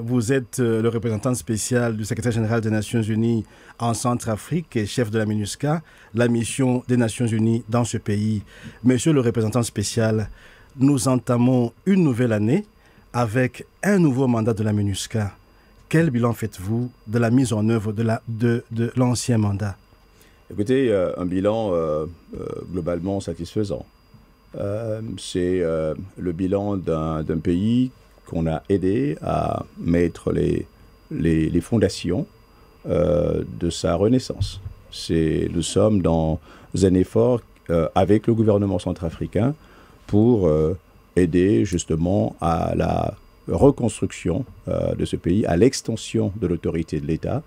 Vous êtes le représentant spécial du secrétaire général des Nations Unies en Centrafrique et chef de la MINUSCA, la mission des Nations Unies dans ce pays. Monsieur le représentant spécial, nous entamons une nouvelle année avec un nouveau mandat de la MINUSCA. Quel bilan faites-vous de la mise en œuvre de l'ancien mandat? Écoutez, un bilan globalement satisfaisant. C'est le bilan d'un pays qu'on a aidé à mettre les fondations de sa renaissance. Nous sommes dans un effort avec le gouvernement centrafricain pour aider justement à la reconstruction de ce pays, à l'extension de l'autorité de l'État.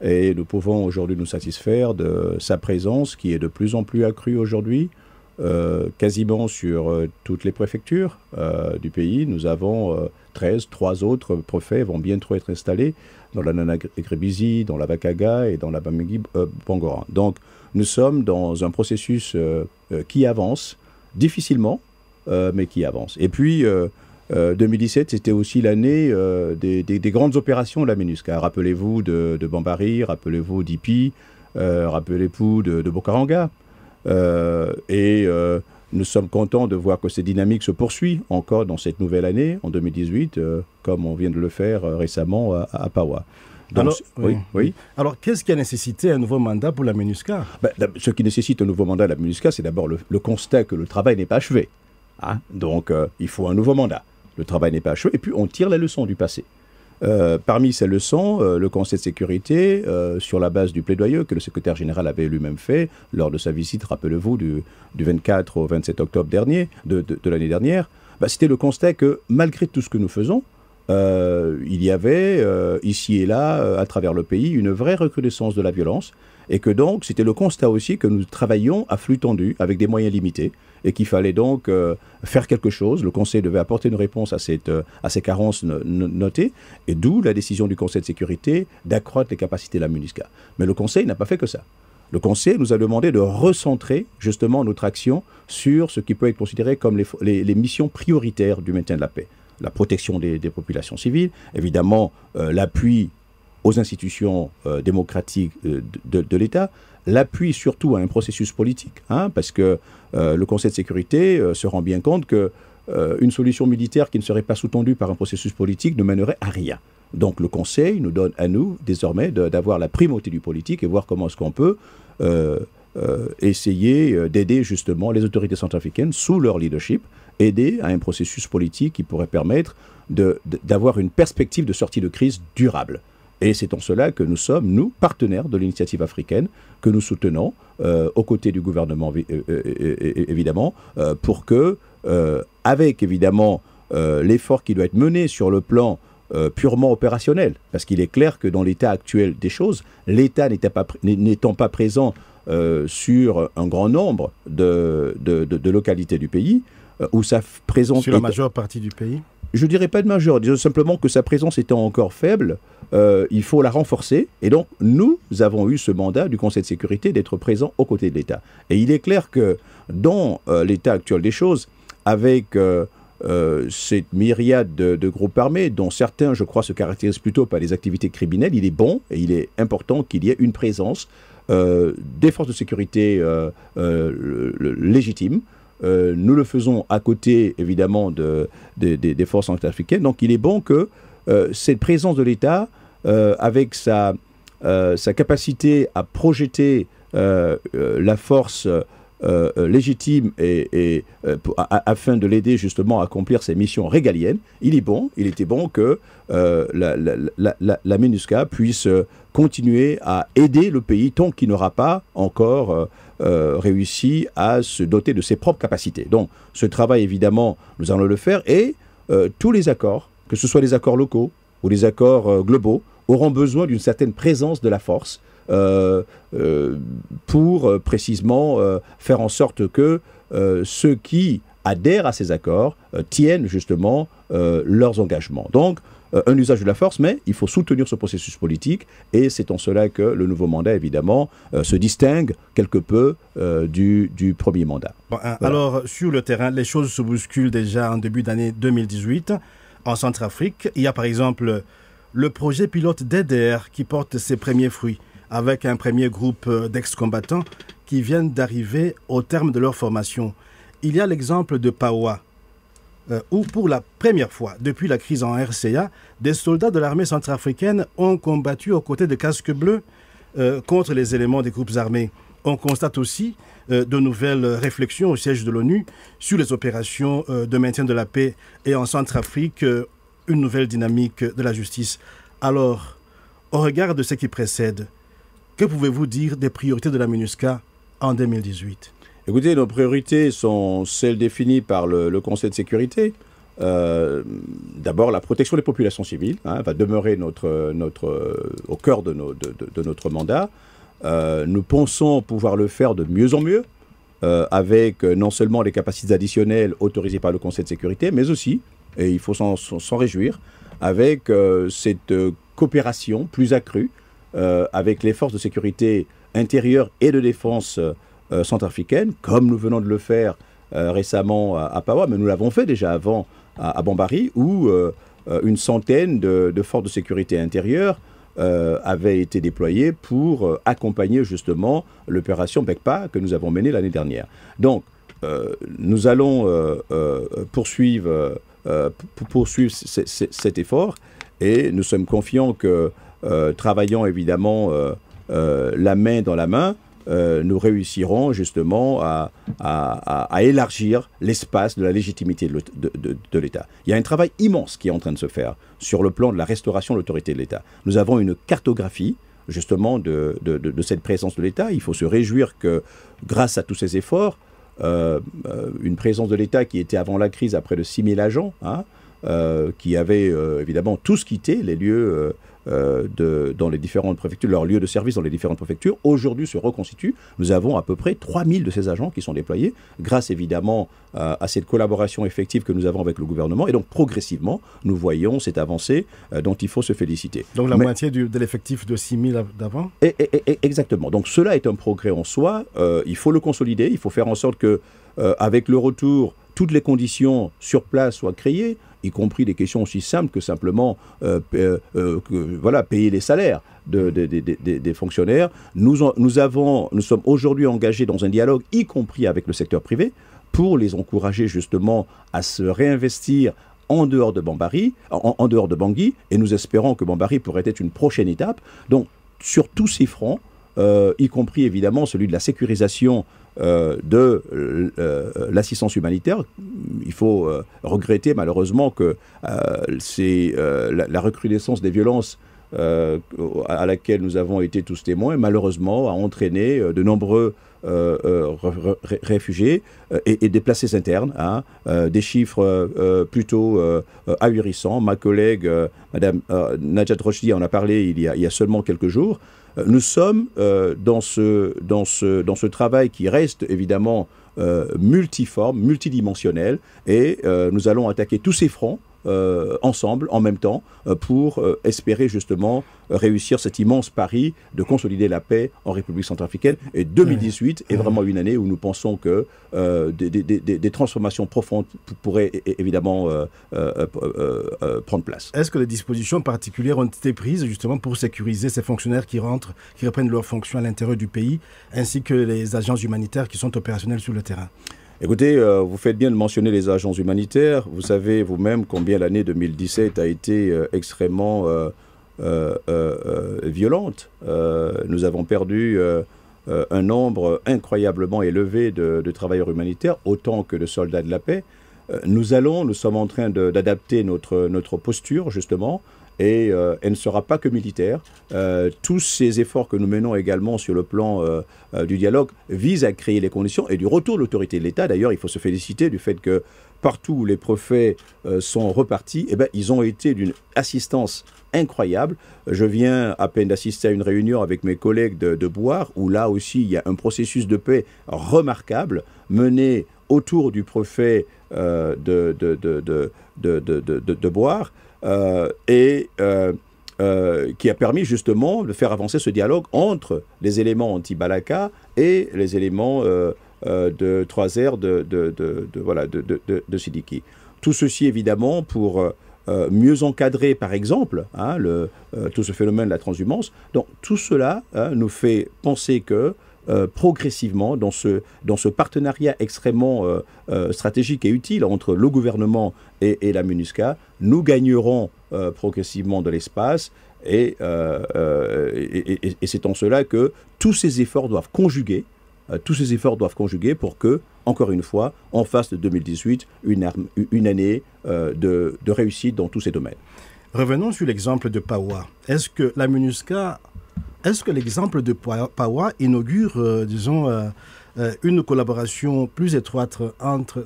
Et nous pouvons aujourd'hui nous satisfaire de sa présence qui est de plus en plus accrue aujourd'hui, quasiment sur toutes les préfectures du pays. Nous avons 3 autres préfets vont bientôt être installés dans la Nana-Grébizi, dans la Bakaga et dans la Bamigi-Bangoran. Donc nous sommes dans un processus qui avance, difficilement, mais qui avance. Et puis 2017, c'était aussi l'année des grandes opérations de la MINUSCA. Rappelez-vous de Bambari, rappelez-vous d'Ipi, rappelez-vous de Bokaranga. Nous sommes contents de voir que cette dynamique se poursuit encore dans cette nouvelle année, en 2018, comme on vient de le faire récemment à Pawa. Donc, oui. Alors, qu'est-ce qui a nécessité un nouveau mandat pour la MINUSCA? Ce qui nécessite un nouveau mandat de la MINUSCA, c'est d'abord le constat que le travail n'est pas achevé. Donc, il faut un nouveau mandat. Le travail n'est pas achevé, et puis on tire les leçons du passé. Parmi ces leçons, le Conseil de sécurité, sur la base du plaidoyer que le secrétaire général avait lui-même fait lors de sa visite, rappelez-vous, du 24 au 27 octobre dernier, de l'année dernière, c'était le constat que malgré tout ce que nous faisons, il y avait ici et là, à travers le pays, une vraie recrudescence de la violence, et que donc c'était le constat aussi que nous travaillions à flux tendu, avec des moyens limités, et qu'il fallait donc faire quelque chose. Le Conseil devait apporter une réponse à ces carences notées, et d'où la décision du Conseil de sécurité d'accroître les capacités de la MINUSCA. Mais le Conseil n'a pas fait que ça. Le Conseil nous a demandé de recentrer justement notre action sur ce qui peut être considéré comme les missions prioritaires du maintien de la paix. La protection des populations civiles, évidemment l'appui aux institutions démocratiques de l'État, l'appui surtout à un processus politique, parce que le Conseil de sécurité se rend bien compte qu'une solution militaire qui ne serait pas sous-tendue par un processus politique ne mènerait à rien. Donc le Conseil nous donne à nous désormais d'avoir la primauté du politique et voir comment est-ce qu'on peut essayer d'aider justement les autorités centrafricaines sous leur leadership, aider à un processus politique qui pourrait permettre d'avoir une perspective de sortie de crise durable. Et c'est en cela que nous sommes, nous, partenaires de l'initiative africaine, que nous soutenons aux côtés du gouvernement, évidemment, pour que, avec évidemment l'effort qui doit être mené sur le plan purement opérationnel, parce qu'il est clair que dans l'état actuel des choses, l'État n'étant pas présent sur un grand nombre de localités du pays, où sa présence... Sur la majeure partie du pays? Je ne dirais pas de majeure, disons simplement que sa présence étant encore faible, il faut la renforcer. Et donc, nous avons eu ce mandat du Conseil de sécurité d'être présents aux côtés de l'État. Et il est clair que dans l'état actuel des choses, avec cette myriade de groupes armés, dont certains, je crois, se caractérisent plutôt par des activités criminelles, il est bon et il est important qu'il y ait une présence des forces de sécurité légitimes. Nous le faisons à côté, évidemment, des forces centrafricaines. Donc, il est bon que cette présence de l'État, avec sa capacité à projeter la force légitime afin de l'aider justement à accomplir ses missions régaliennes, il était bon que la MINUSCA puisse continuer à aider le pays tant qu'il n'aura pas encore réussi à se doter de ses propres capacités. Donc ce travail, évidemment, nous allons le faire, et tous les accords, que ce soit les accords locaux ou les accords globaux, auront besoin d'une certaine présence de la force pour précisément faire en sorte que ceux qui adhèrent à ces accords tiennent justement leurs engagements. Donc, un usage de la force, mais il faut soutenir ce processus politique, et c'est en cela que le nouveau mandat, évidemment, se distingue quelque peu du premier mandat. Bon, voilà. Alors, sur le terrain, les choses se bousculent déjà en début d'année 2018. En Centrafrique, il y a par exemple le projet pilote DDR qui porte ses premiers fruits, avec un premier groupe d'ex-combattants qui viennent d'arriver au terme de leur formation. Il y a l'exemple de Paoua, où pour la première fois depuis la crise en RCA, des soldats de l'armée centrafricaine ont combattu aux côtés de casques bleus contre les éléments des groupes armés. On constate aussi de nouvelles réflexions au siège de l'ONU sur les opérations de maintien de la paix et en Centrafrique, une nouvelle dynamique de la justice. Alors, au regard de ce qui précède, que pouvez-vous dire des priorités de la MINUSCA en 2018 ? Écoutez, nos priorités sont celles définies par le Conseil de sécurité. D'abord, la protection des populations civiles va demeurer au cœur de notre mandat. Nous pensons pouvoir le faire de mieux en mieux, avec non seulement les capacités additionnelles autorisées par le Conseil de sécurité, mais aussi, et il faut s'en réjouir, avec cette coopération plus accrue avec les forces de sécurité intérieure et de défense centrafricaine, comme nous venons de le faire récemment à Paoua, mais nous l'avons fait déjà avant à Bambari, où une centaine de forces de sécurité intérieure avaient été déployées pour accompagner justement l'opération BECPA que nous avons menée l'année dernière. Donc, nous allons poursuivre cet effort et nous sommes confiants que, travaillant évidemment la main dans la main, nous réussirons justement à élargir l'espace de la légitimité de l'État. Il y a un travail immense qui est en train de se faire sur le plan de la restauration de l'autorité de l'État. Nous avons une cartographie justement de cette présence de l'État. Il faut se réjouir que grâce à tous ces efforts, une présence de l'État qui était avant la crise à près de 6 000 agents, qui avaient évidemment tous quitté les lieux dans les différentes préfectures, leurs lieux de service dans les différentes préfectures, aujourd'hui se reconstituent. Nous avons à peu près 3000 de ces agents qui sont déployés, grâce évidemment à cette collaboration effective que nous avons avec le gouvernement. Et donc progressivement, nous voyons cette avancée dont il faut se féliciter. Donc la moitié de l'effectif de 6000 d'avant ? Exactement. Donc cela est un progrès en soi. Il faut le consolider. Il faut faire en sorte que, avec le retour, toutes les conditions sur place soient créées, y compris des questions aussi simples que simplement payer les salaires des fonctionnaires. Nous sommes aujourd'hui engagés dans un dialogue, y compris avec le secteur privé, pour les encourager justement à se réinvestir en dehors de Bambari, en dehors de Bangui, et nous espérons que Bambari pourrait être une prochaine étape. Donc, sur tous ces fronts, y compris évidemment celui de la sécurisation de l'assistance humanitaire. Il faut regretter malheureusement que la recrudescence des violences à laquelle nous avons été tous témoins, malheureusement, a entraîné de nombreux réfugiés et déplacés internes, des chiffres plutôt ahurissants. Ma collègue, Madame Najat Rochdi, en a parlé il y a seulement quelques jours. Nous sommes dans ce travail qui reste évidemment multiforme, multidimensionnel, et nous allons attaquer tous ces fronts ensemble, en même temps, pour espérer justement réussir cet immense pari de consolider la paix en République centrafricaine. Et 2018 est vraiment une année où nous pensons que des transformations profondes pourraient évidemment prendre place. Est-ce que des dispositions particulières ont été prises justement pour sécuriser ces fonctionnaires qui rentrent, qui reprennent leurs fonctions à l'intérieur du pays, ainsi que les agences humanitaires qui sont opérationnelles sur le terrain ? Écoutez, vous faites bien de mentionner les agences humanitaires. Vous savez vous-même combien l'année 2017 a été extrêmement violente. Nous avons perdu un nombre incroyablement élevé de travailleurs humanitaires, autant que de soldats de la paix. Nous sommes en train d'adapter notre posture, justement, et elle ne sera pas que militaire. Tous ces efforts que nous menons également sur le plan du dialogue visent à créer les conditions et du retour de l'autorité de l'État. D'ailleurs, il faut se féliciter du fait que partout où les préfets sont repartis, ils ont été d'une assistance incroyable. Je viens à peine d'assister à une réunion avec mes collègues de Bouar, où là aussi il y a un processus de paix remarquable mené autour du préfet de Bouar, qui a permis justement de faire avancer ce dialogue entre les éléments anti-Balaka et les éléments de 3R de Sidiki. Tout ceci évidemment pour mieux encadrer, par exemple, hein, tout ce phénomène de la transhumance. Donc tout cela nous fait penser que progressivement, dans ce partenariat extrêmement stratégique et utile entre le gouvernement et la MINUSCA, nous gagnerons progressivement de l'espace. Et c'est en cela que tous ces efforts doivent conjuguer. Pour que, encore une fois, on fasse de 2018 une année de réussite dans tous ces domaines. Revenons sur l'exemple de PAWA. Est-ce que l'exemple de PAWA inaugure, une collaboration plus étroite entre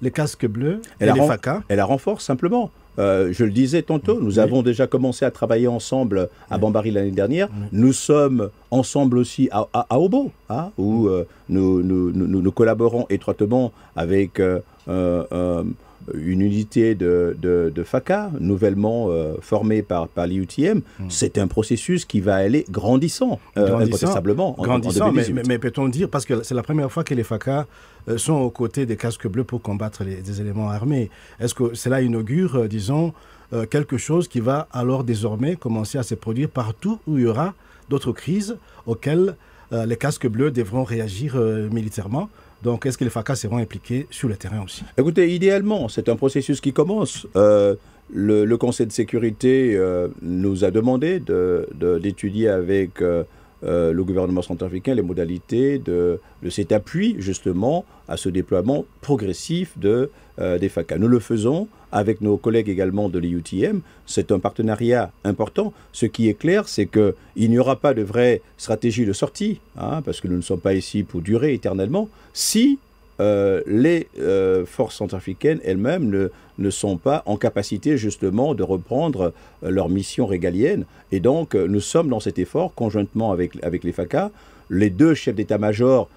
les casques bleus et les FACA? Elle la renforce simplement. Je le disais tantôt, nous avons déjà commencé à travailler ensemble à Bambari l'année dernière. Nous sommes ensemble aussi à Obo, hein, où nous collaborons étroitement avec une unité de FACA, nouvellement formée par l'IUTM. C'est un processus qui va aller grandissant, incontestablement. Grandissant, mais peut-on dire, parce que c'est la première fois que les FACA sont aux côtés des casques bleus pour combattre des éléments armés. Est-ce que cela inaugure, quelque chose qui va alors désormais commencer à se produire partout où il y aura d'autres crises auxquelles les casques bleus devront réagir militairement? Donc, est-ce que les FACA seront impliqués sur le terrain aussi? Écoutez, idéalement, c'est un processus qui commence. Le Conseil de sécurité nous a demandé d'étudier avec le gouvernement centrafricain les modalités de cet appui, justement, à ce déploiement progressif des FACA. Nous le faisons avec nos collègues également de l'IUTM. C'est un partenariat important. Ce qui est clair, c'est qu'il n'y aura pas de vraie stratégie de sortie, hein, parce que nous ne sommes pas ici pour durer éternellement, si les forces centrafricaines elles-mêmes ne sont pas en capacité justement de reprendre leur mission régalienne. Et donc, nous sommes dans cet effort conjointement avec les FACA. Les deux chefs d'état-major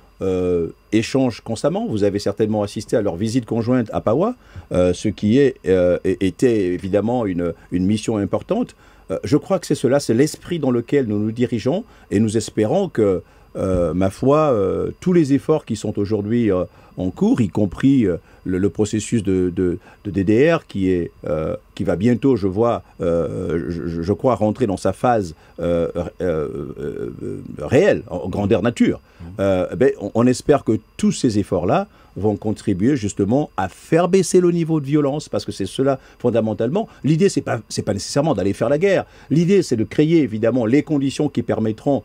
échangent constamment. Vous avez certainement assisté à leur visite conjointe à PAWA, ce qui était évidemment une mission importante. Je crois que c'est cela, c'est l'esprit dans lequel nous nous dirigeons, et nous espérons que, ma foi, tous les efforts qui sont aujourd'hui en cours, y compris le processus de DDR qui va bientôt, je crois, rentrer dans sa phase réelle, en grandeur nature. On espère que tous ces efforts-là vont contribuer justement à faire baisser le niveau de violence, parce que c'est cela fondamentalement. L'idée, c'est pas nécessairement d'aller faire la guerre. L'idée, c'est de créer évidemment les conditions qui permettront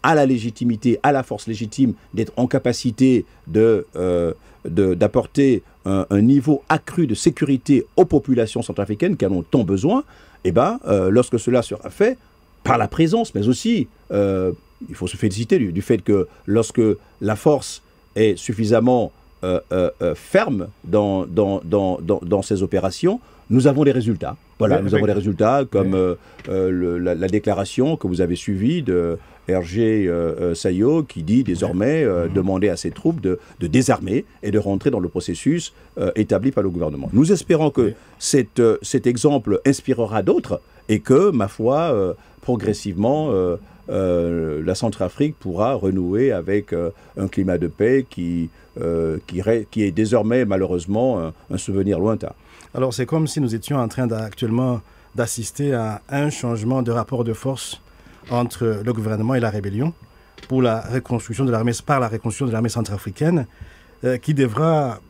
à la légitimité, à la force légitime, d'être en capacité d'apporter un niveau accru de sécurité aux populations centrafricaines qui en ont tant besoin. Et lorsque cela sera fait, par la présence, mais aussi, il faut se féliciter du fait que lorsque la force est suffisamment ferme dans ces opérations, nous avons des résultats. Voilà, nous avons des résultats comme la déclaration que vous avez suivie de Hergé Sayo, qui dit désormais demander à ses troupes de désarmer et de rentrer dans le processus établi par le gouvernement. Nous espérons que cet exemple inspirera d'autres et que, ma foi, progressivement, la Centrafrique pourra renouer avec un climat de paix qui est désormais malheureusement un souvenir lointain. Alors c'est comme si nous étions en train actuellement d'assister à un changement de rapport de force entre le gouvernement et la rébellion pour la reconstruction de l'armée, par la reconstruction de l'armée centrafricaine, qui devra,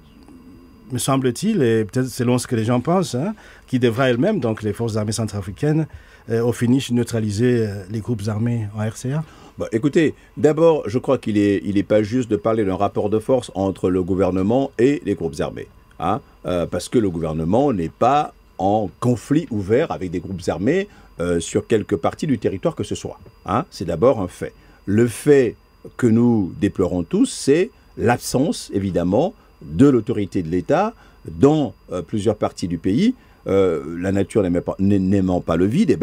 me semble-t-il, et peut-être selon ce que les gens pensent, hein, qui devra elle-même, donc les forces armées centrafricaines, au finish neutraliser les groupes armés en RCA? Écoutez, d'abord, je crois qu'il est pas juste de parler d'un rapport de force entre le gouvernement et les groupes armés. Hein, parce que le gouvernement n'est pas en conflit ouvert avec des groupes armés sur quelque partie du territoire que ce soit. Hein, c'est d'abord un fait. Le fait que nous déplorons tous, c'est l'absence, évidemment, de l'autorité de l'État dans plusieurs parties du pays. La nature n'aimant pas le vide,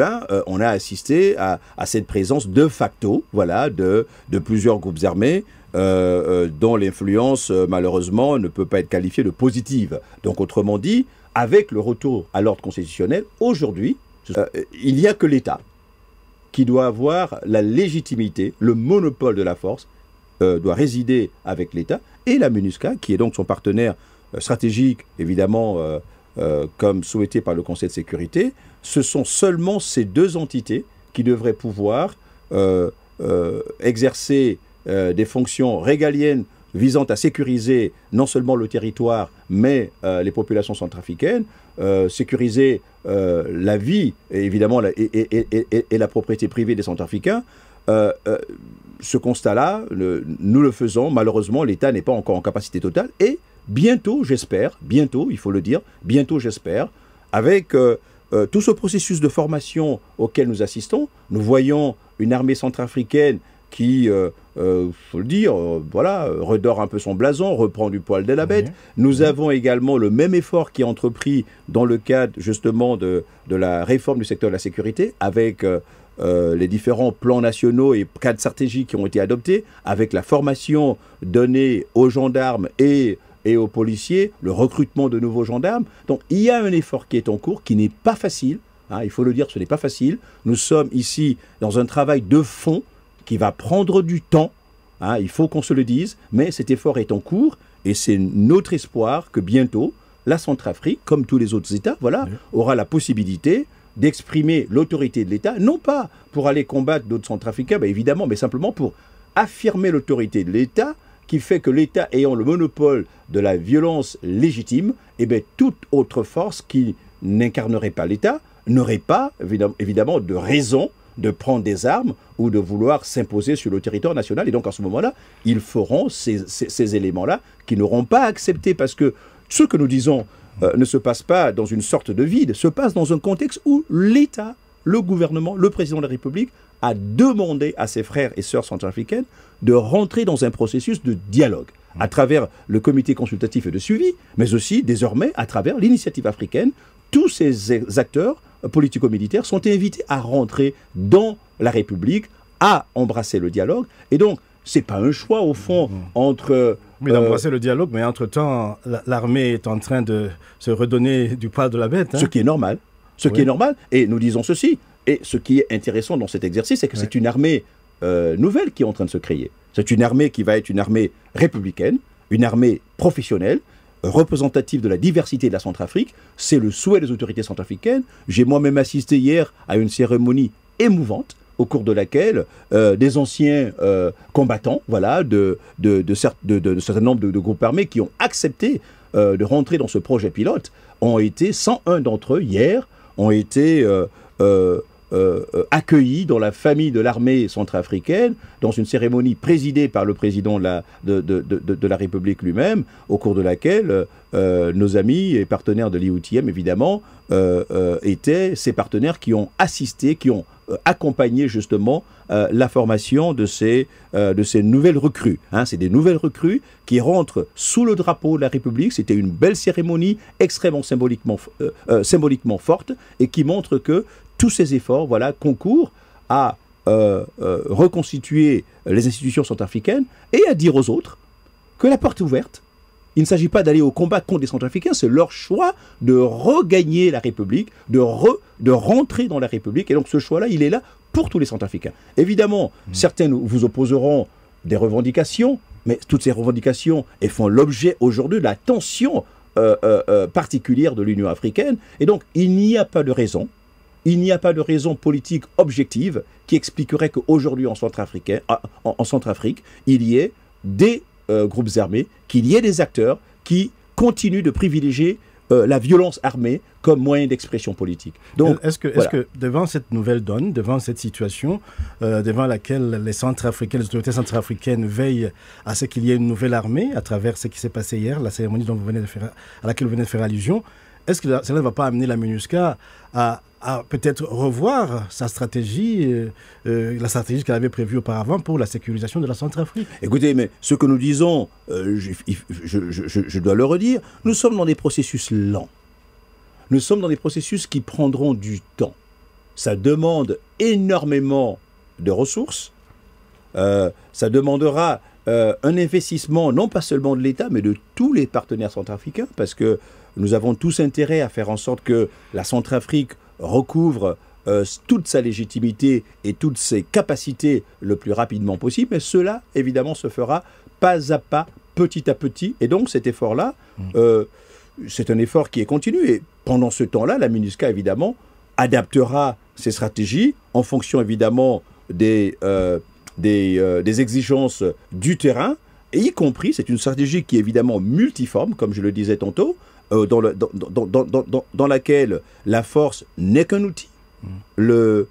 on a assisté à cette présence de facto, voilà, de plusieurs groupes armés dont l'influence, malheureusement, ne peut pas être qualifiée de positive. Donc, autrement dit, avec le retour à l'ordre constitutionnel, aujourd'hui, il n'y a que l'État qui doit avoir la légitimité, le monopole de la force, doit résider avec l'État, et la MINUSCA, qui est donc son partenaire stratégique, évidemment, comme souhaité par le Conseil de sécurité, ce sont seulement ces deux entités qui devraient pouvoir exercer des fonctions régaliennes visant à sécuriser non seulement le territoire, mais les populations centrafricaines, sécuriser la vie, et évidemment, et la propriété privée des Centrafricains. Ce constat-là, nous le faisons. Malheureusement, l'État n'est pas encore en capacité totale. Et bientôt, j'espère, bientôt, il faut le dire, bientôt, j'espère, avec tout ce processus de formation auquel nous assistons, nous voyons une armée centrafricaine qui, faut le dire, voilà, redore un peu son blason, reprend du poil de la bête. Nous avons également le même effort qui est entrepris dans le cadre justement de la réforme du secteur de la sécurité, avec les différents plans nationaux et cadres stratégiques qui ont été adoptés, avec la formation donnée aux gendarmes et aux policiers, le recrutement de nouveaux gendarmes. Donc il y a un effort qui est en cours, qui n'est pas facile, hein, il faut le dire, ce n'est pas facile. Nous sommes ici dans un travail de fond qui va prendre du temps, hein, il faut qu'on se le dise, mais cet effort est en cours et c'est notre espoir que bientôt, la Centrafrique, comme tous les autres États, voilà, aura la possibilité d'exprimer l'autorité de l'État, non pas pour aller combattre d'autres Centrafricains, ben évidemment, mais simplement pour affirmer l'autorité de l'État, qui fait que l'État ayant le monopole de la violence légitime, eh bien, toute autre force qui n'incarnerait pas l'État n'aurait pas, évidemment, de raison de prendre des armes ou de vouloir s'imposer sur le territoire national. Et donc, à ce moment-là, ils feront ces éléments-là qui n'auront pas accepté, parce que ce que nous disons ne se passe pas dans une sorte de vide, se passe dans un contexte où l'État, le gouvernement, le président de la République a demandé à ses frères et sœurs centrafricaines de rentrer dans un processus de dialogue à travers le comité consultatif et de suivi, mais aussi désormais à travers l'initiative africaine. Tous ces acteurs politico-militaires sont invités à rentrer dans la République, à embrasser le dialogue. Et donc, ce n'est pas un choix, au fond, entre... Oui, d'embrasser le dialogue, mais entre-temps, l'armée est en train de se redonner du poil de la bête. Hein. Ce qui est normal. Ce qui est normal. Et nous disons ceci. Et ce qui est intéressant dans cet exercice, c'est que c'est une armée nouvelle qui est en train de se créer. C'est une armée qui va être une armée républicaine, une armée professionnelle, représentative de la diversité de la Centrafrique. C'est le souhait des autorités centrafricaines. J'ai moi-même assisté hier à une cérémonie émouvante au cours de laquelle des anciens combattants, voilà, de certain nombre de groupes armés qui ont accepté de rentrer dans ce projet pilote, ont été, 101 d'entre eux, hier, ont été accueillis dans la famille de l'armée centrafricaine, dans une cérémonie présidée par le président de la République lui-même, au cours de laquelle nos amis et partenaires de l'IOTM, évidemment, étaient ces partenaires qui ont assisté, qui ont accompagné justement la formation de ces nouvelles recrues. Hein, c'est des nouvelles recrues qui rentrent sous le drapeau de la République. C'était une belle cérémonie, extrêmement symboliquement forte, et qui montre que tous ces efforts, voilà, concourent à reconstituer les institutions centrafricaines et à dire aux autres que la porte est ouverte. Il ne s'agit pas d'aller au combat contre les Centrafricains, c'est leur choix de regagner la République, de rentrer dans la République. Et donc ce choix-là, il est là pour tous les Centrafricains. Évidemment, certains vous opposeront des revendications, mais toutes ces revendications elles font l'objet aujourd'hui de la tension particulière de l'Union africaine. Et donc, il n'y a pas de raison. Il n'y a pas de raison politique objective qui expliquerait qu'aujourd'hui en Centrafrique, il y ait des groupes armés, qu'il y ait des acteurs qui continuent de privilégier la violence armée comme moyen d'expression politique. Donc, est-ce que devant cette nouvelle donne, devant cette situation, devant laquelle les autorités centrafricaines veillent à ce qu'il y ait une nouvelle armée à travers ce qui s'est passé hier, la cérémonie à laquelle vous venez de faire allusion, est-ce que cela ne va pas amener la MINUSCA à peut-être revoir sa stratégie, la stratégie qu'elle avait prévue auparavant pour la sécurisation de la Centrafrique? Écoutez, mais ce que nous disons, je dois le redire, nous sommes dans des processus lents. Nous sommes dans des processus qui prendront du temps. Ça demande énormément de ressources. Ça demandera un investissement, non pas seulement de l'État, mais de tous les partenaires centrafricains, parce que nous avons tous intérêt à faire en sorte que la Centrafrique recouvre toute sa légitimité et toutes ses capacités le plus rapidement possible. Mais cela, évidemment, se fera pas à pas, petit à petit. Et donc, cet effort-là, c'est un effort qui est continu. Et pendant ce temps-là, la MINUSCA, évidemment, adaptera ses stratégies en fonction, évidemment, des exigences du terrain, et y compris, c'est une stratégie qui est évidemment multiforme, comme je le disais tantôt, dans laquelle la force n'est qu'un outil. Le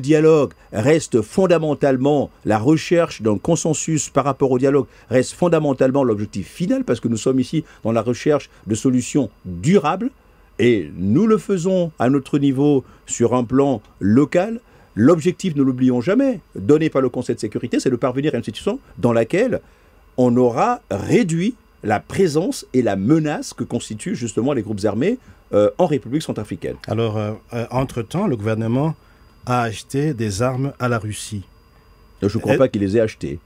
dialogue reste fondamentalement, la recherche d'un consensus par rapport au dialogue reste fondamentalement l'objectif final, parce que nous sommes ici dans la recherche de solutions durables, et nous le faisons à notre niveau sur un plan local. L'objectif, ne l'oublions jamais, donné par le Conseil de sécurité, c'est de parvenir à une situation dans laquelle on aura réduit la présence et la menace que constituent justement les groupes armés en République centrafricaine. Alors, entre-temps, le gouvernement a acheté des armes à la Russie. Je ne crois pas qu'il les ait achetées.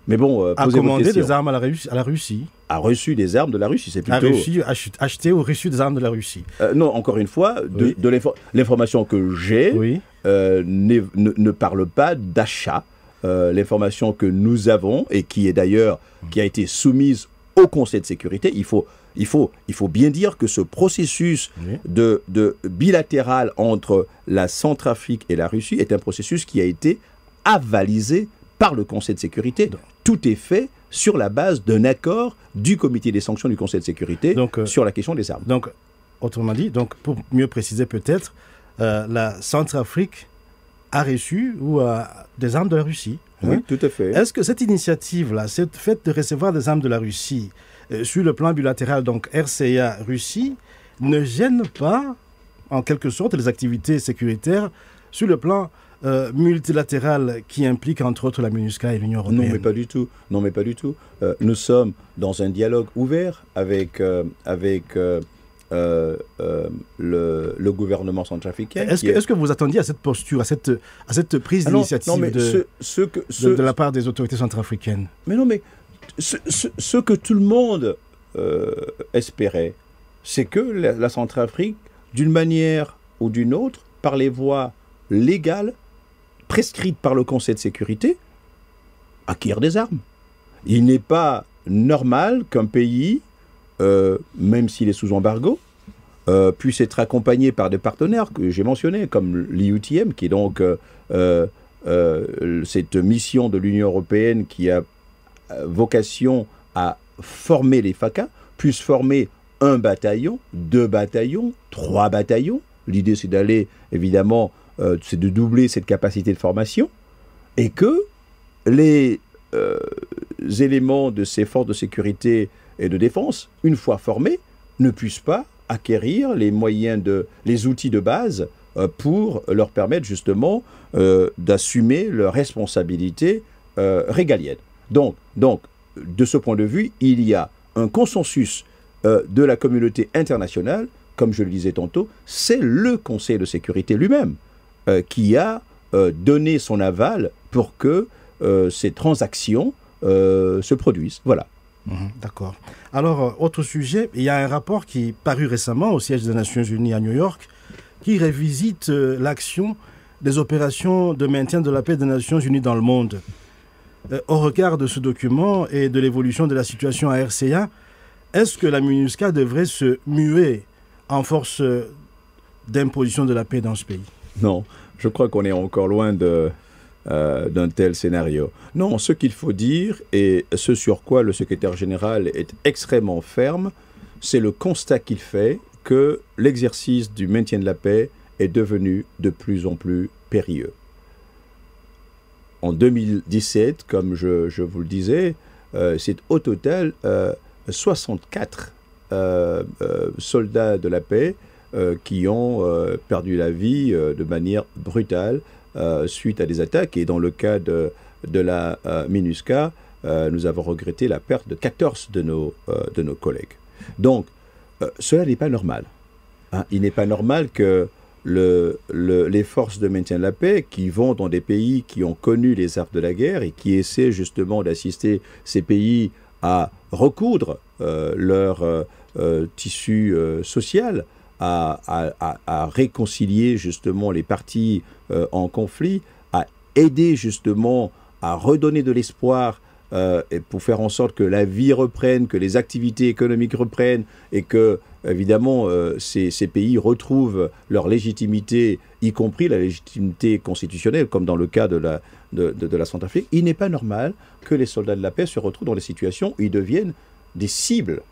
Mais bon, a commandé des armes à la Russie. A reçu des armes de la Russie, c'est plutôt... A acheté ou reçu des armes de la Russie. Non, encore une fois, de l'information que j'ai ne parle pas d'achat. L'information que nous avons, et qui est d'ailleurs, qui a été soumise au Conseil de sécurité, il faut bien dire que ce processus de bilatéral entre la Centrafrique et la Russie est un processus qui a été avalisé par le Conseil de sécurité. Tout est fait sur la base d'un accord du comité des sanctions du Conseil de sécurité sur la question des armes. Donc, autrement dit, pour mieux préciser peut-être, la Centrafrique a reçu des armes de la Russie. Oui, tout à fait. Est-ce que cette initiative-là, ce fait de recevoir des armes de la Russie, sur le plan bilatéral, donc RCA-Russie, ne gêne pas, en quelque sorte, les activités sécuritaires sur le plan multilatéral qui implique entre autres la MINUSCA et l'Union européenne? Non, mais pas du tout. Non, mais pas du tout. Nous sommes dans un dialogue ouvert avec le gouvernement centrafricain. Est-ce que vous attendiez à cette posture, à cette prise d'initiative de la part des autorités centrafricaines? Mais non, mais ce que tout le monde espérait, c'est que la Centrafrique, d'une manière ou d'une autre, par les voies légales, prescrites par le Conseil de sécurité, acquiert des armes. Il n'est pas normal qu'un pays, même s'il est sous embargo, puisse être accompagné par des partenaires que j'ai mentionnés, comme l'IUTM, qui est donc cette mission de l'Union européenne qui a vocation à former les FACA, puisse former 1 bataillon, 2 bataillons, 3 bataillons. L'idée, c'est d'aller, évidemment, c'est de doubler cette capacité de formation, et que les éléments de ces forces de sécurité et de défense, une fois formés, ne puissent pas acquérir les outils de base pour leur permettre justement d'assumer leurs responsabilités régaliennes. Donc, de ce point de vue, il y a un consensus de la communauté internationale. Comme je le disais tantôt, c'est le Conseil de sécurité lui-même qui a donné son aval pour que ces transactions se produisent. Voilà. D'accord. Alors, autre sujet, il y a un rapport qui est paru récemment au siège des Nations Unies à New York qui revisite l'action des opérations de maintien de la paix des Nations Unies dans le monde. Au regard de ce document et de l'évolution de la situation à RCA, est-ce que la MINUSCA devrait se muer en force d'imposition de la paix dans ce pays? Non, je crois qu'on est encore loin d'un tel scénario. Non, ce qu'il faut dire, et ce sur quoi le secrétaire général est extrêmement ferme, c'est le constat qu'il fait que l'exercice du maintien de la paix est devenu de plus en plus périlleux. En 2017, comme je vous le disais, c'est au total 64 soldats de la paix qui ont perdu la vie de manière brutale suite à des attaques. Et dans le cas de la MINUSCA, nous avons regretté la perte de 14 de nos collègues. Donc, cela n'est pas normal. Il n'est pas normal que les forces de maintien de la paix qui vont dans des pays qui ont connu les affres de la guerre et qui essaient justement d'assister ces pays à recoudre leur tissu social, à réconcilier justement les parties en conflit, à aider justement à redonner de l'espoir et pour faire en sorte que la vie reprenne, que les activités économiques reprennent et que, évidemment, ces pays retrouvent leur légitimité, y compris la légitimité constitutionnelle, comme dans le cas de la Centrafrique, il n'est pas normal que les soldats de la paix se retrouvent dans des situations où ils deviennent des cibles.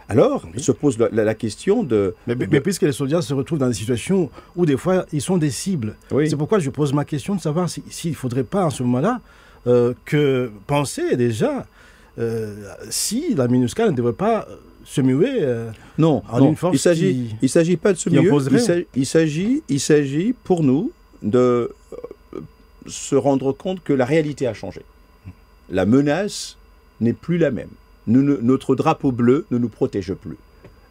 Alors, se pose la question de... Mais puisque les soldats se retrouvent dans des situations où des fois ils sont des cibles, c'est pourquoi je pose ma question de savoir s'il ne faudrait pas en ce moment-là que penser déjà si la MINUSCA ne devrait pas se muer non, une force il ne s'agit pas de se muer, il s'agit pour nous de se rendre compte que la réalité a changé. La menace n'est plus la même. Notre drapeau bleu ne nous protège plus.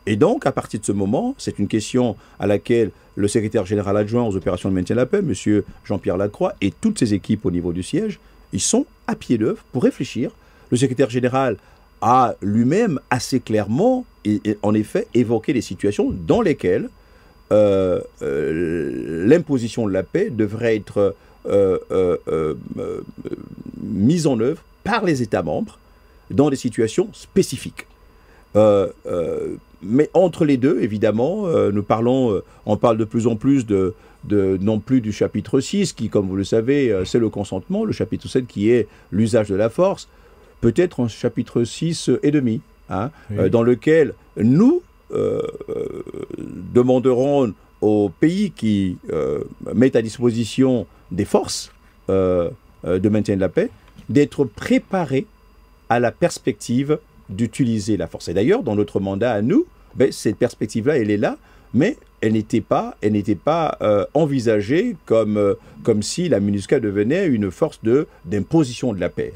Et donc, à partir de ce moment, c'est une question à laquelle le secrétaire général adjoint aux opérations de maintien de la paix, M. Jean-Pierre Lacroix, et toutes ses équipes au niveau du siège, ils sont à pied d'œuvre pour réfléchir. Le secrétaire général a lui-même assez clairement, et en effet, évoqué des situations dans lesquelles l'imposition de la paix devrait être mise en œuvre par les États membres dans des situations spécifiques. Mais entre les deux, évidemment, on parle de plus en plus non plus du chapitre 6, qui, comme vous le savez, c'est le consentement, le chapitre 7 qui est l'usage de la force, peut-être un chapitre 6 et demi, dans lequel nous demanderons aux pays qui mettent à disposition des forces de maintien de la paix d'être préparés à la perspective d'utiliser la force. Et d'ailleurs, dans notre mandat à nous, cette perspective-là, elle est là, mais elle n'était pas envisagée comme si la MINUSCA devenait une force d'imposition de la paix.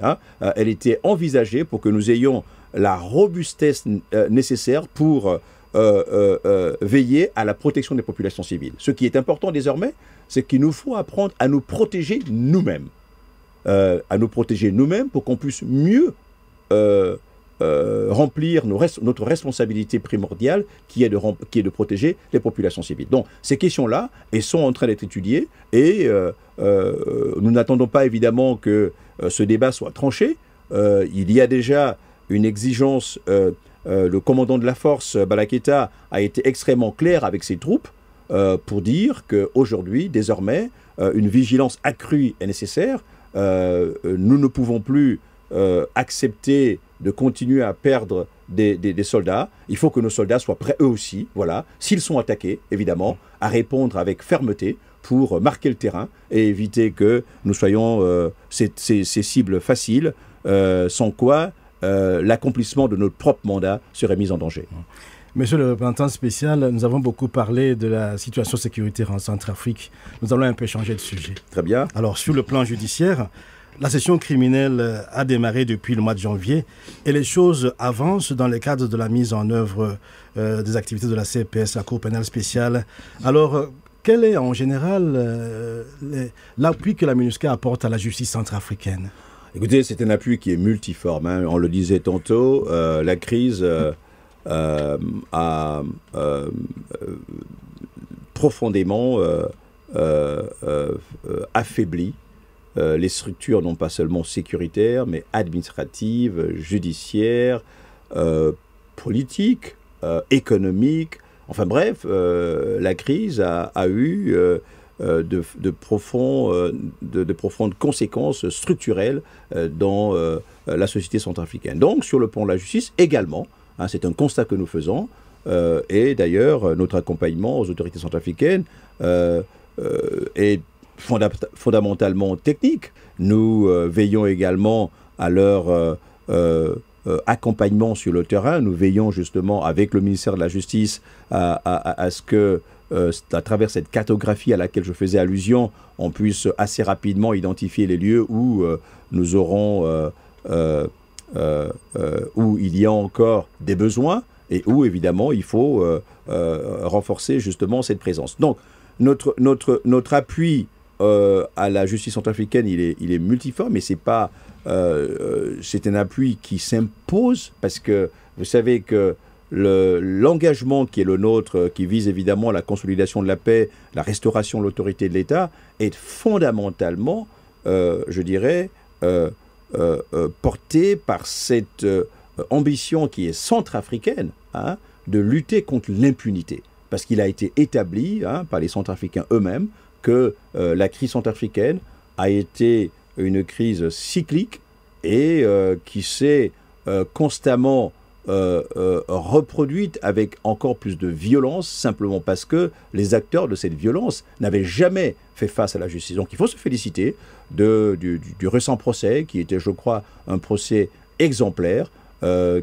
Elle était envisagée pour que nous ayons la robustesse nécessaire pour veiller à la protection des populations civiles. Ce qui est important désormais, c'est qu'il nous faut apprendre à nous protéger nous-mêmes. Pour qu'on puisse mieux remplir notre responsabilité primordiale qui est de protéger les populations civiles. Donc ces questions-là, elles sont en train d'être étudiées et nous n'attendons pas évidemment que ce débat soit tranché. Il y a déjà une exigence, le commandant de la force, Balaketa, a été extrêmement clair avec ses troupes pour dire qu'aujourd'hui, désormais, une vigilance accrue est nécessaire. Nous ne pouvons plus accepter de continuer à perdre des soldats. Il faut que nos soldats soient prêts eux aussi, voilà, s'ils sont attaqués, évidemment, à répondre avec fermeté pour marquer le terrain et éviter que nous soyons ces cibles faciles, sans quoi l'accomplissement de notre propre mandat serait mis en danger. Monsieur le représentant spécial, nous avons beaucoup parlé de la situation sécuritaire en Centrafrique. Nous allons un peu changer de sujet. Très bien. Alors, sur le plan judiciaire, la session criminelle a démarré depuis le mois de janvier et les choses avancent dans le cadre de la mise en œuvre des activités de la CPS, la Cour pénale spéciale. Alors, quel est en général l'appui que la MINUSCA apporte à la justice centrafricaine? Écoutez, c'est un appui qui est multiforme. On le disait tantôt, la crise a profondément affaibli les structures non pas seulement sécuritaires, mais administratives, judiciaires, politiques, économiques. Enfin bref, la crise a eu de profondes conséquences structurelles dans la société centrafricaine. Donc, sur le plan de la justice, également, c'est un constat que nous faisons, et d'ailleurs, notre accompagnement aux autorités centrafricaines est fondamentalement technique. Nous veillons également à leur accompagnement sur le terrain. Nous veillons justement avec le ministère de la Justice à ce que, à travers cette cartographie à laquelle je faisais allusion, on puisse assez rapidement identifier les lieux où nous aurons, où il y a encore des besoins et où évidemment il faut renforcer justement cette présence. Donc notre appui à la justice centrafricaine, il est multiforme, mais c'est un appui qui s'impose parce que vous savez que l'engagement qui est le nôtre, qui vise évidemment la consolidation de la paix, la restauration de l'autorité de l'État, est fondamentalement, je dirais, porté par cette ambition qui est centrafricaine, hein, de lutter contre l'impunité. Parce qu'il a été établi, hein, par les Centrafricains eux-mêmes que la crise centrafricaine a été une crise cyclique et qui s'est constamment reproduite avec encore plus de violence, simplement parce que les acteurs de cette violence n'avaient jamais fait face à la justice. Donc il faut se féliciter du récent procès, qui était, je crois, un procès exemplaire,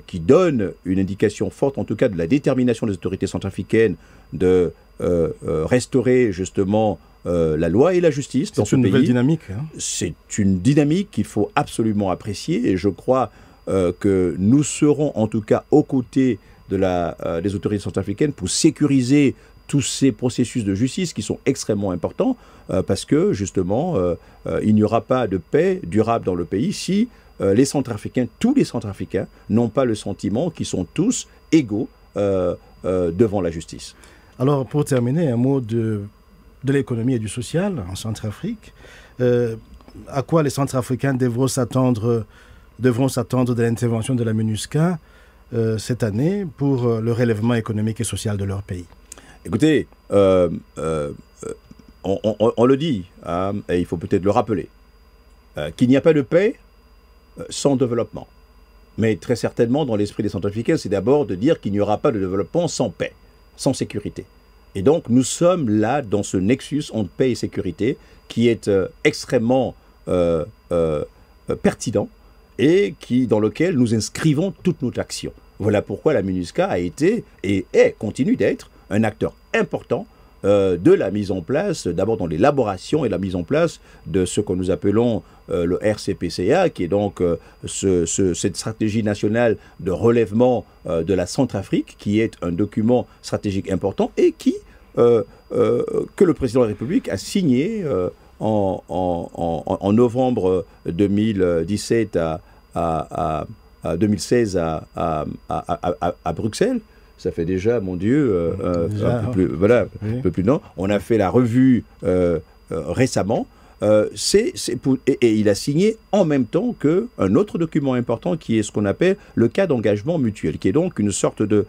qui donne une indication forte, en tout cas, de la détermination des autorités centrafricaines de restaurer justement la loi et la justice dans ce pays. C'est une nouvelle dynamique. Hein. C'est une dynamique qu'il faut absolument apprécier, et je crois que nous serons en tout cas aux côtés des autorités centrafricaines pour sécuriser tous ces processus de justice qui sont extrêmement importants, parce que justement il n'y aura pas de paix durable dans le pays si les Centrafricains, tous les Centrafricains, n'ont pas le sentiment qu'ils sont tous égaux devant la justice. Alors, pour terminer, un mot de l'économie et du social en Centrafrique. À quoi les Centrafricains devront s'attendre de l'intervention de la MINUSCA cette année pour le relèvement économique et social de leur pays? Écoutez, on le dit, hein, et il faut peut-être le rappeler, qu'il n'y a pas de paix sans développement. Mais très certainement, dans l'esprit des Centrafricains, c'est d'abord de dire qu'il n'y aura pas de développement sans paix, sans sécurité. Et donc, nous sommes là dans ce nexus entre paix et sécurité qui est extrêmement pertinent et dans lequel nous inscrivons toute notre action. Voilà pourquoi la MINUSCA a été et continue d'être un acteur important de la mise en place, d'abord dans l'élaboration et la mise en place de ce que nous appelons le RCPCA, qui est donc cette stratégie nationale de relèvement de la Centrafrique, qui est un document stratégique important et que le président de la République a signé en novembre 2017 à 2016 à Bruxelles. Ça fait déjà, mon Dieu, un peu plus non. On a fait la revue récemment. Et il a signé en même temps qu'un autre document important qui est ce qu'on appelle le cas d'engagement mutuel, qui est donc une sorte de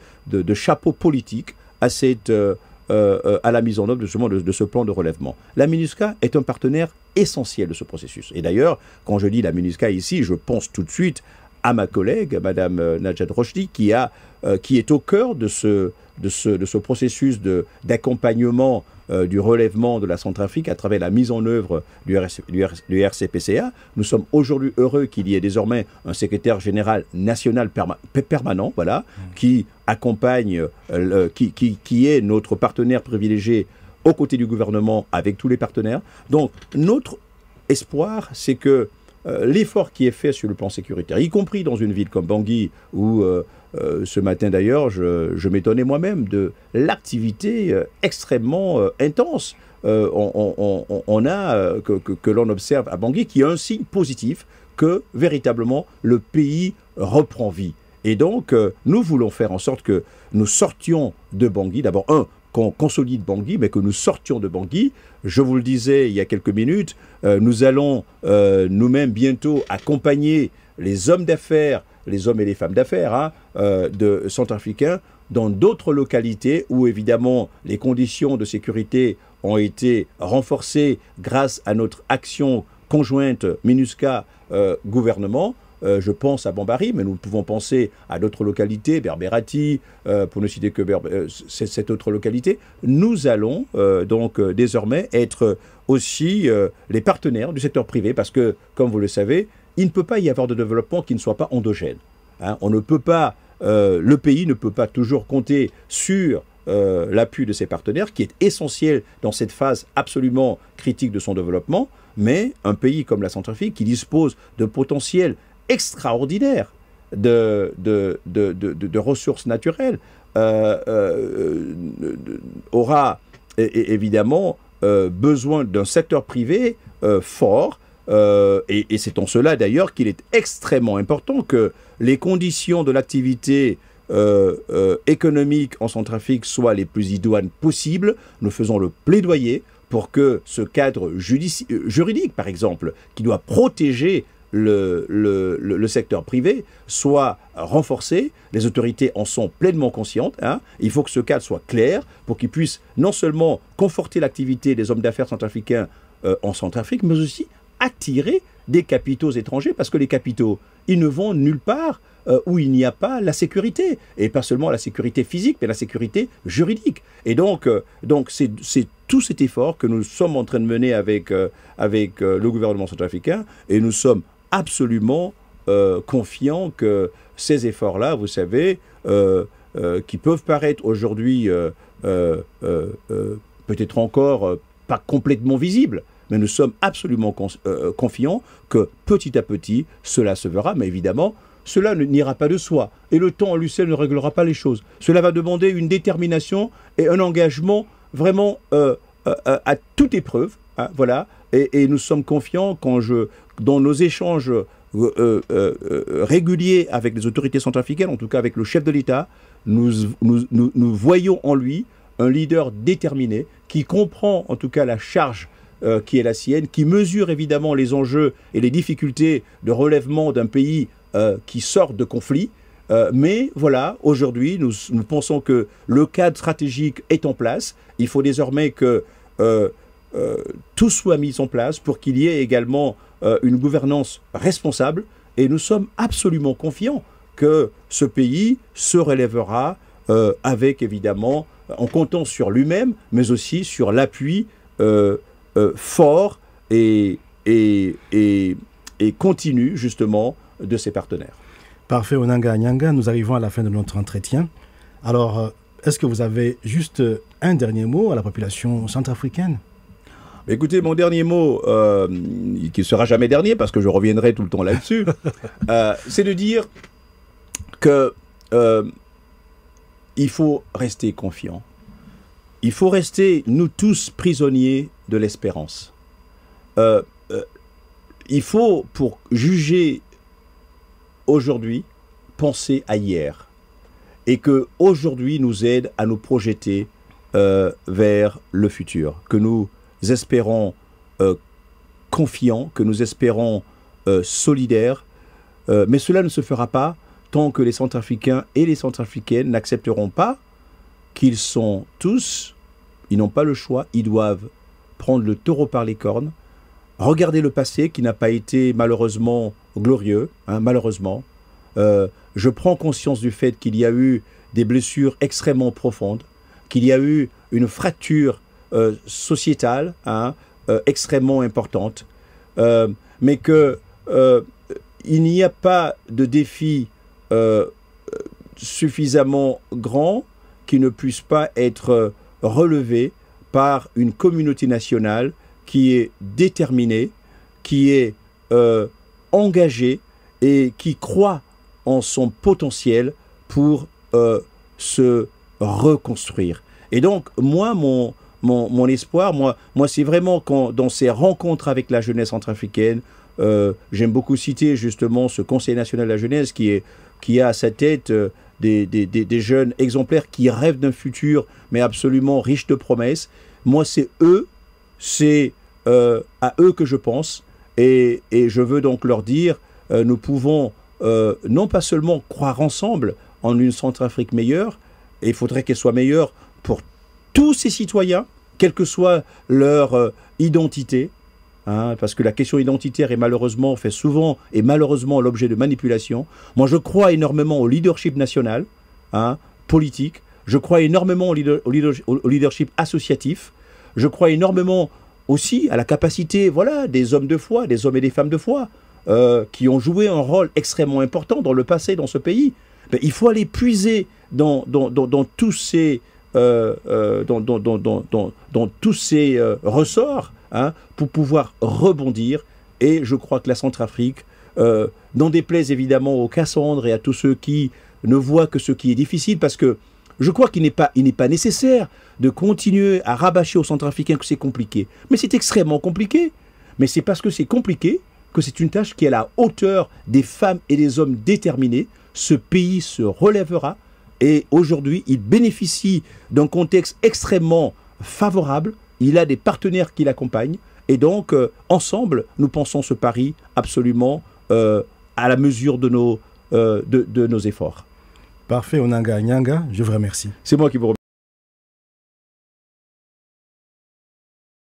chapeau politique à la mise en œuvre de ce plan de relèvement. La MINUSCA est un partenaire essentiel de ce processus. Et d'ailleurs, quand je dis la MINUSCA ici, je pense tout de suite à ma collègue, Madame Najat Rochdi, qui est au cœur de ce processus d'accompagnement du relèvement de la Centrafrique à travers la mise en œuvre du RCPCA. Nous sommes aujourd'hui heureux qu'il y ait désormais un secrétaire général national permanent, voilà, qui accompagne, qui est notre partenaire privilégié aux côtés du gouvernement avec tous les partenaires. Donc, notre espoir, c'est que l'effort qui est fait sur le plan sécuritaire, y compris dans une ville comme Bangui, où ce matin d'ailleurs, je m'étonnais moi-même de l'activité extrêmement intense que l'on observe à Bangui, qui est un signe positif que véritablement le pays reprend vie. Et donc, nous voulons faire en sorte que nous sortions de Bangui, d'abord qu'on consolide Bangui, mais que nous sortions de Bangui. Je vous le disais il y a quelques minutes, nous allons nous-mêmes bientôt accompagner les hommes d'affaires, les hommes et les femmes d'affaires de centrafricains dans d'autres localités où évidemment les conditions de sécurité ont été renforcées grâce à notre action conjointe MINUSCA-gouvernement. Je pense à Bambari, mais nous pouvons penser à d'autres localités, Berberati, pour ne citer que cette autre localité. Nous allons donc désormais être aussi les partenaires du secteur privé, parce que, comme vous le savez, il ne peut pas y avoir de développement qui ne soit pas endogène. On ne peut pas, le pays ne peut pas toujours compter sur l'appui de ses partenaires, qui est essentiel dans cette phase absolument critique de son développement, mais un pays comme la Centrafrique, qui dispose de potentiel extraordinaire de ressources naturelles, aura évidemment besoin d'un secteur privé fort, et c'est en cela d'ailleurs qu'il est extrêmement important que les conditions de l'activité économique en Centrafrique soient les plus idoines possibles. Nous faisons le plaidoyer pour que ce cadre juridique, par exemple, qui doit protéger le secteur privé soit renforcé. Les autorités en sont pleinement conscientes. Hein. Il faut que ce cadre soit clair pour qu'ils puissent non seulement conforter l'activité des hommes d'affaires centrafricains en Centrafrique, mais aussi attirer des capitaux étrangers, parce que les capitaux, ils ne vont nulle part où il n'y a pas la sécurité, et pas seulement la sécurité physique, mais la sécurité juridique. Et donc c'est tout cet effort que nous sommes en train de mener avec le gouvernement centrafricain, et nous sommes absolument confiants que ces efforts-là, vous savez, qui peuvent paraître aujourd'hui peut-être encore pas complètement visibles, mais nous sommes absolument confiants que petit à petit, cela se verra. Mais évidemment, cela n'ira pas de soi. Et le temps en lui seul ne réglera pas les choses. Cela va demander une détermination et un engagement vraiment à toute épreuve. Hein, voilà. Et nous sommes confiants dans nos échanges réguliers avec les autorités centrafricaines, en tout cas avec le chef de l'État, nous voyons en lui un leader déterminé qui comprend en tout cas la charge qui est la sienne, qui mesure évidemment les enjeux et les difficultés de relèvement d'un pays qui sort de conflit. Mais voilà, aujourd'hui, nous pensons que le cadre stratégique est en place. Il faut désormais que tout soit mis en place pour qu'il y ait également une gouvernance responsable. Et nous sommes absolument confiants que ce pays se relèvera avec évidemment, en comptant sur lui-même, mais aussi sur l'appui fort et continu, justement, de ses partenaires. Parfait, Onanga Nyanga, nous arrivons à la fin de notre entretien. Alors, est-ce que vous avez juste un dernier mot à la population centrafricaine? Écoutez, mon dernier mot, qui ne sera jamais dernier, parce que je reviendrai tout le temps là-dessus, c'est de dire que il faut rester confiant. Il faut rester, nous tous, prisonniers de l'espérance. Il faut, pour juger aujourd'hui, penser à hier. Et que aujourd'hui nous aide à nous projeter vers le futur. Que nous espérons confiants, que nous espérons solidaires. Mais cela ne se fera pas tant que les Centrafricains et les Centrafricaines n'accepteront pas qu'ils sont tous, ils n'ont pas le choix, ils doivent prendre le taureau par les cornes, regarder le passé qui n'a pas été malheureusement glorieux, hein, malheureusement. Je prends conscience du fait qu'il y a eu des blessures extrêmement profondes, qu'il y a eu une fracture sociétale hein, extrêmement importante, mais que il n'y a pas de défi suffisamment grand qui ne puisse pas être relevé par une communauté nationale qui est déterminée, qui est engagée et qui croit en son potentiel pour se reconstruire. Et donc, moi, mon espoir, moi c'est vraiment dans ces rencontres avec la jeunesse centrafricaine, j'aime beaucoup citer justement ce Conseil national de la jeunesse qui a à sa tête des jeunes exemplaires qui rêvent d'un futur, mais absolument riche de promesses. Moi, c'est à eux que je pense, et je veux donc leur dire, nous pouvons non pas seulement croire ensemble en une Centrafrique meilleure, et il faudrait qu'elle soit meilleure pour tous ses citoyens, quelle que soit leur identité, hein, parce que la question identitaire est malheureusement fait souvent et malheureusement l'objet de manipulation. Moi, je crois énormément au leadership national, hein, politique. Je crois énormément au leadership associatif. Je crois énormément aussi à la capacité, voilà, des hommes de foi, des hommes et des femmes de foi, qui ont joué un rôle extrêmement important dans le passé dans ce pays. Mais il faut aller puiser dans tous ces ressorts, hein, pour pouvoir rebondir. Et je crois que la Centrafrique, n'en déplaise évidemment aux Cassandres et à tous ceux qui ne voient que ce qui est difficile, parce que je crois qu'il n'est pas nécessaire de continuer à rabâcher aux Centrafricains que c'est compliqué. Mais c'est extrêmement compliqué. Mais c'est parce que c'est compliqué que c'est une tâche qui est à la hauteur des femmes et des hommes déterminés. Ce pays se relèvera et aujourd'hui, il bénéficie d'un contexte extrêmement favorable. Il a des partenaires qui l'accompagnent et donc, ensemble, nous pensons ce pari absolument à la mesure de nos efforts. Parfait, Onanga Nyanga, je vous remercie. C'est moi qui vous remercie.